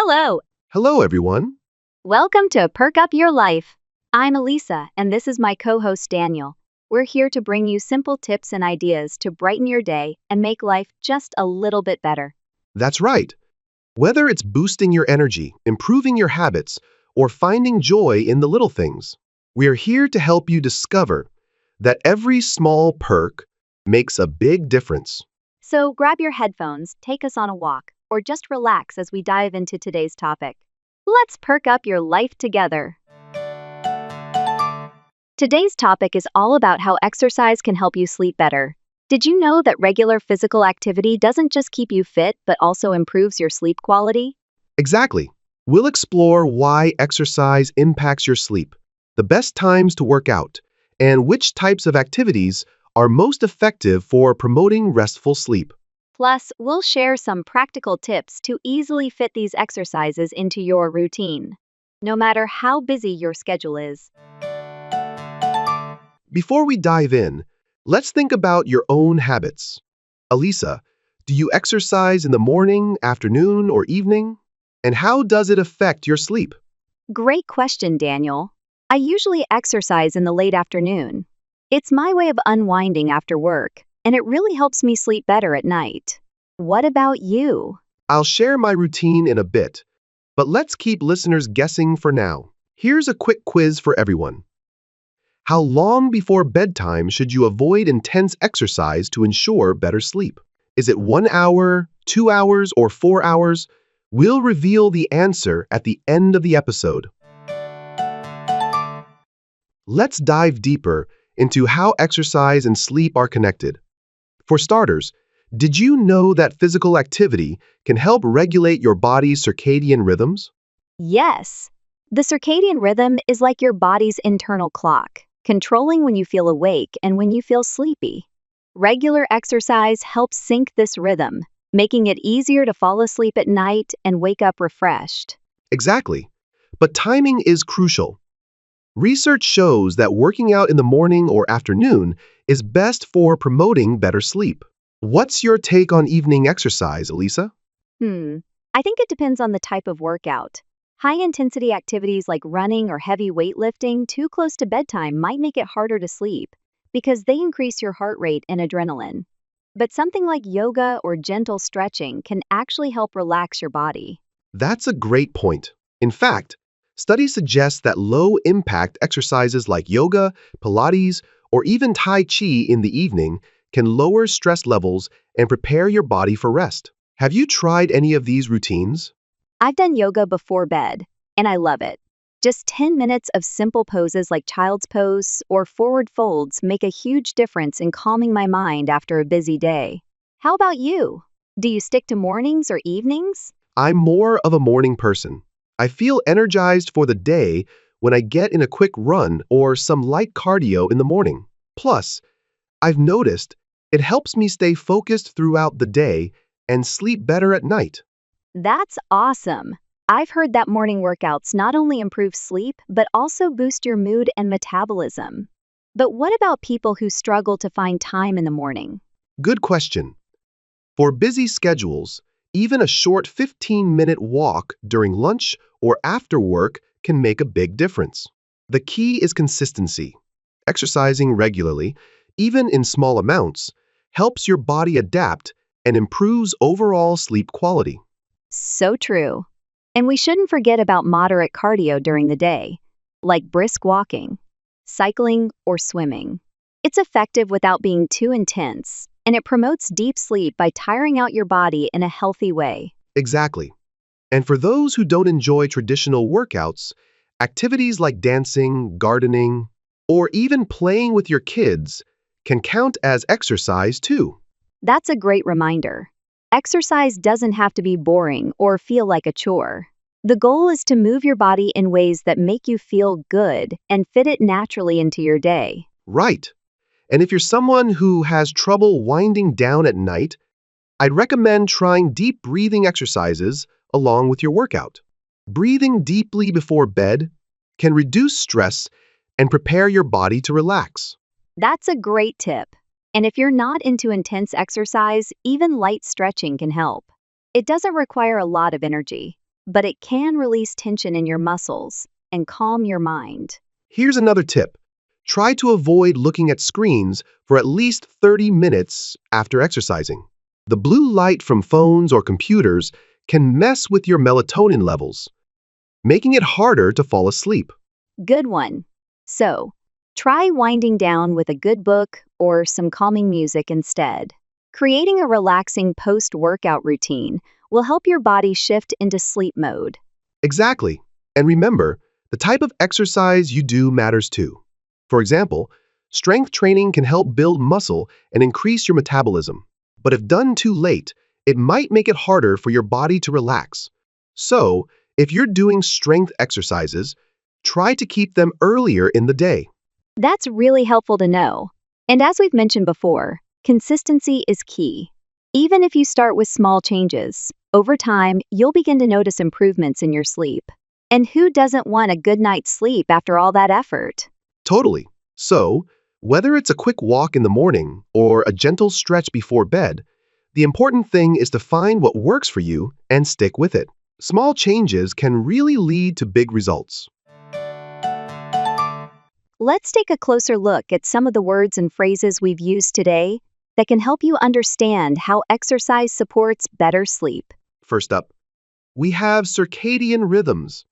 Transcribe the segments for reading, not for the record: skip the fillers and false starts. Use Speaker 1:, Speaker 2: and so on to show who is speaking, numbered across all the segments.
Speaker 1: Hello.
Speaker 2: Hello, everyone.
Speaker 1: Welcome to Perk Up Your Life. I'm Elisa, and this is my co-host Daniel. We're here to bring you simple tips and ideas to brighten your day and make life just a little bit better.
Speaker 2: That's right. Whether it's boosting your energy, improving your habits, or finding joy in the little things, we are here to help you discover that every small perk makes a big difference.
Speaker 1: So grab your headphones, take us on a walk, or just relax as we dive into today's topic. Let's perk up your life together. Today's topic is all about how exercise can help you sleep better. Did you know that regular physical activity doesn't just keep you fit but also improves your sleep quality?
Speaker 2: Exactly. We'll explore why exercise impacts your sleep, the best times to work out, and which types of activities are most effective for promoting restful sleep.
Speaker 1: Plus, we'll share some practical tips to easily fit these exercises into your routine, no matter how busy your schedule is.
Speaker 2: Before we dive in, let's think about your own habits. Alisa, do you exercise in the morning, afternoon, or evening? And how does it affect your sleep?
Speaker 1: Great question, Daniel. I usually exercise in the late afternoon. It's my way of unwinding after work, and it really helps me sleep better at night. What about you?
Speaker 2: I'll share my routine in a bit, but let's keep listeners guessing for now. Here's a quick quiz for everyone. How long before bedtime should you avoid intense exercise to ensure better sleep? Is it 1 hour, 2 hours, or 4 hours? We'll reveal the answer at the end of the episode. Let's dive deeper into how exercise and sleep are connected. For starters, did you know that physical activity can help regulate your body's circadian rhythms?
Speaker 1: Yes. The circadian rhythm is like your body's internal clock, controlling when you feel awake and when you feel sleepy. Regular exercise helps sync this rhythm, making it easier to fall asleep at night and wake up refreshed.
Speaker 2: Exactly. But timing is crucial. Research shows that working out in the morning or afternoon is best for promoting better sleep. What's your take on evening exercise, Elisa?
Speaker 1: I think it depends on the type of workout. High-intensity activities like running or heavy weightlifting too close to bedtime might make it harder to sleep because they increase your heart rate and adrenaline. But something like yoga or gentle stretching can actually help relax your body.
Speaker 2: That's a great point. In fact, studies suggest that low-impact exercises like yoga, Pilates, or even Tai Chi in the evening can lower stress levels and prepare your body for rest. Have you tried any of these routines?
Speaker 1: I've done yoga before bed, and I love it. Just 10 minutes of simple poses like child's pose or forward folds make a huge difference in calming my mind after a busy day. How about you? Do you stick to mornings or evenings?
Speaker 2: I'm more of a morning person. I feel energized for the day when I get in a quick run or some light cardio in the morning. Plus, I've noticed it helps me stay focused throughout the day and sleep better at night.
Speaker 1: That's awesome. I've heard that morning workouts not only improve sleep, but also boost your mood and metabolism. But what about people who struggle to find time in the morning?
Speaker 2: Good question. For busy schedules, even a short 15-minute walk during lunch or after work can make a big difference. The key is consistency. Exercising regularly, even in small amounts, helps your body adapt and improves overall sleep quality.
Speaker 1: So true. And we shouldn't forget about moderate cardio during the day, like brisk walking, cycling, or swimming. It's effective without being too intense, and it promotes deep sleep by tiring out your body in a healthy way.
Speaker 2: Exactly. And for those who don't enjoy traditional workouts, activities like dancing, gardening, or even playing with your kids can count as exercise too.
Speaker 1: That's a great reminder. Exercise doesn't have to be boring or feel like a chore. The goal is to move your body in ways that make you feel good and fit it naturally into your day.
Speaker 2: Right. And if you're someone who has trouble winding down at night, I'd recommend trying deep breathing exercises along with your workout. Breathing deeply before bed can reduce stress and prepare your body to relax.
Speaker 1: That's a great tip. And if you're not into intense exercise, even light stretching can help. It doesn't require a lot of energy. but it can release tension in your muscles and calm your mind.
Speaker 2: Here's another tip. Try to avoid looking at screens for at least 30 minutes after exercising. The blue light from phones or computers can mess with your melatonin levels, making it harder to fall asleep.
Speaker 1: Good one. So, try winding down with a good book or some calming music instead. Creating a relaxing post-workout routine will help your body shift into sleep mode.
Speaker 2: Exactly. And remember, the type of exercise you do matters too. For example, strength training can help build muscle and increase your metabolism. But if done too late, it might make it harder for your body to relax. So, if you're doing strength exercises, try to keep them earlier in the day.
Speaker 1: That's really helpful to know. And as we've mentioned before, consistency is key. Even if you start with small changes, over time, you'll begin to notice improvements in your sleep. And who doesn't want a good night's sleep after all that effort?
Speaker 2: Totally. So, whether it's a quick walk in the morning or a gentle stretch before bed, the important thing is to find what works for you and stick with it. Small changes can really lead to big results.
Speaker 1: Let's take a closer look at some of the words and phrases we've used today that can help you understand how exercise supports better sleep.
Speaker 2: First up, we have circadian rhythms.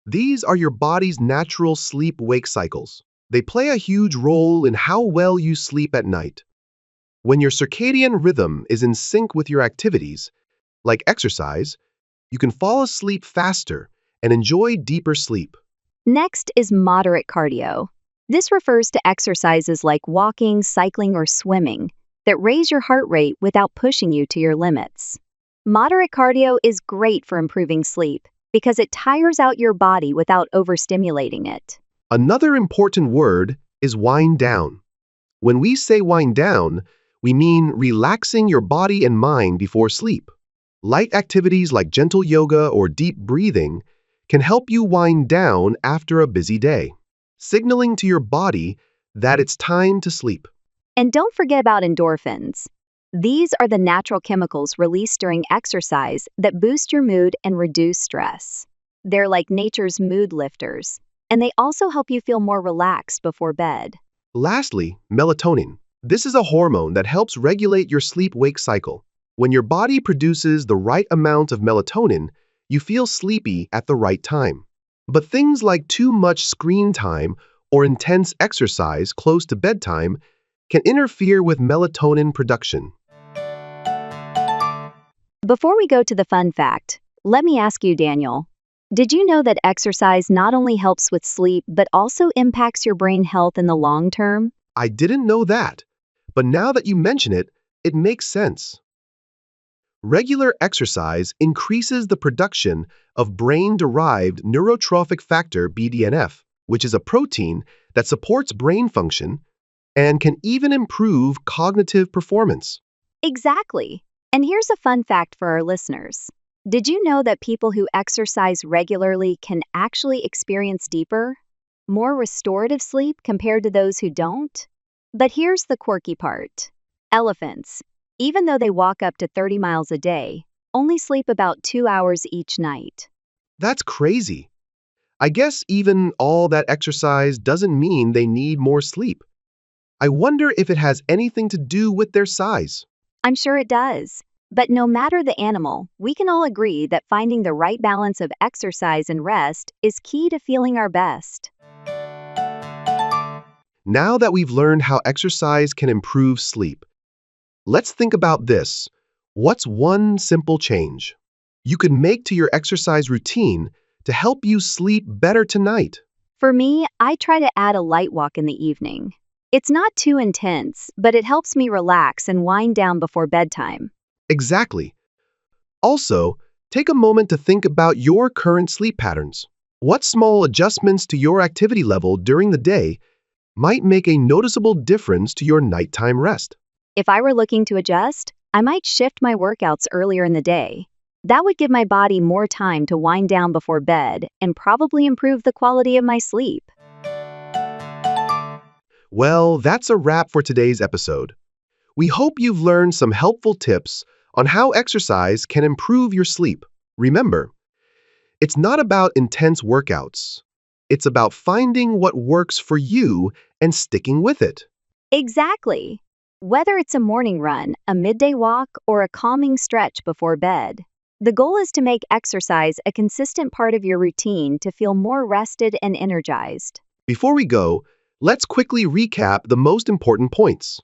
Speaker 2: These are your body's natural sleep-wake cycles. They play a huge role in how well you sleep at night. When your circadian rhythm is in sync with your activities, like exercise, you can fall asleep faster and enjoy deeper sleep.
Speaker 1: Next is moderate cardio. This refers to exercises like walking, cycling, or swimming that raise your heart rate without pushing you to your limits. Moderate cardio is great for improving sleep because it tires out your body without overstimulating it.
Speaker 2: Another important word is wind down. When we say wind down, we mean relaxing your body and mind before sleep. Light activities like gentle yoga or deep breathing can help you wind down after a busy day, signaling to your body that it's time to sleep.
Speaker 1: And don't forget about endorphins. These are the natural chemicals released during exercise that boost your mood and reduce stress. They're like nature's mood lifters, and they also help you feel more relaxed before bed.
Speaker 2: Lastly, melatonin. This is a hormone that helps regulate your sleep-wake cycle. When your body produces the right amount of melatonin, you feel sleepy at the right time. But things like too much screen time or intense exercise close to bedtime can interfere with melatonin production.
Speaker 1: Before we go to the fun fact, let me ask you, Daniel, did you know that exercise not only helps with sleep but also impacts your brain health in the long term?
Speaker 2: I didn't know that, but now that you mention it, it makes sense. Regular exercise increases the production of brain-derived neurotrophic factor BDNF, which is a protein that supports brain function and can even improve cognitive performance.
Speaker 1: Exactly. And here's a fun fact for our listeners. Did you know that people who exercise regularly can actually experience deeper, more restorative sleep compared to those who don't? But here's the quirky part. Elephants, even though they walk up to 30 miles a day, only sleep about 2 hours each night.
Speaker 2: That's crazy. I guess even all that exercise doesn't mean they need more sleep. I wonder if it has anything to do with their size.
Speaker 1: I'm sure it does. But no matter the animal, we can all agree that finding the right balance of exercise and rest is key to feeling our best.
Speaker 2: Now that we've learned how exercise can improve sleep, let's think about this. What's one simple change you could make to your exercise routine to help you sleep better tonight?
Speaker 1: For me, I try to add a light walk in the evening. It's not too intense, but it helps me relax and wind down before bedtime.
Speaker 2: Exactly. Also, take a moment to think about your current sleep patterns. What small adjustments to your activity level during the day might make a noticeable difference to your nighttime rest?
Speaker 1: If I were looking to adjust, I might shift my workouts earlier in the day. That would give my body more time to wind down before bed and probably improve the quality of my sleep.
Speaker 2: Well, that's a wrap for today's episode. We hope you've learned some helpful tips on how exercise can improve your sleep. Remember, It's not about intense workouts. It's about finding what works for you and sticking with it.
Speaker 1: Exactly. Whether it's a morning run, a midday walk, or a calming stretch before bed, the goal is to make exercise a consistent part of your routine to feel more rested and energized.
Speaker 2: Before we go, let's quickly recap the most important points.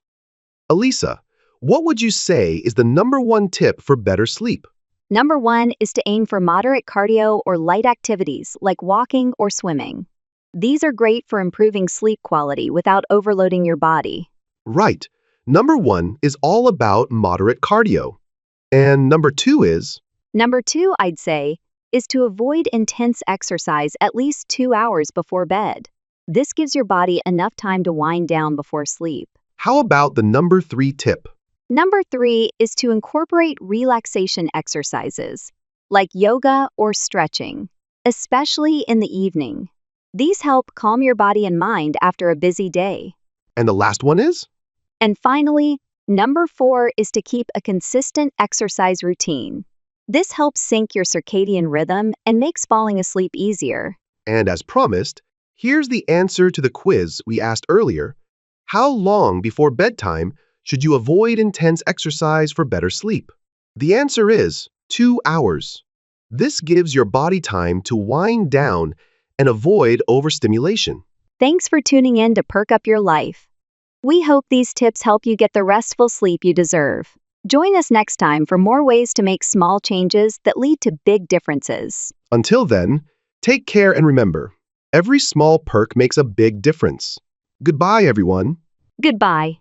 Speaker 2: Elisa, what would you say is the number one tip for better sleep?
Speaker 1: Number one is to aim for moderate cardio or light activities like walking or swimming. These are great for improving sleep quality without overloading your body.
Speaker 2: Right. Number one is all about moderate cardio. And number two is,
Speaker 1: Number two, I'd say, is to avoid intense exercise at least 2 hours before bed. This gives your body enough time to wind down before sleep.
Speaker 2: how about the number three tip?
Speaker 1: Number three is to incorporate relaxation exercises like yoga or stretching, especially in the evening. These help calm your body and mind after a busy day.
Speaker 2: And the last one is?
Speaker 1: And finally, number four is to keep a consistent exercise routine. This helps sync your circadian rhythm and makes falling asleep easier.
Speaker 2: And as promised, here's the answer to the quiz we asked earlier. How long before bedtime should you avoid intense exercise for better sleep? The answer is 2 hours. This gives your body time to wind down and avoid overstimulation.
Speaker 1: Thanks for tuning in to Perk Up Your Life. We hope these tips help you get the restful sleep you deserve. Join us next time for more ways to make small changes that lead to big differences.
Speaker 2: Until then, take care and remember, every small perk makes a big difference. Goodbye, everyone.
Speaker 1: Goodbye.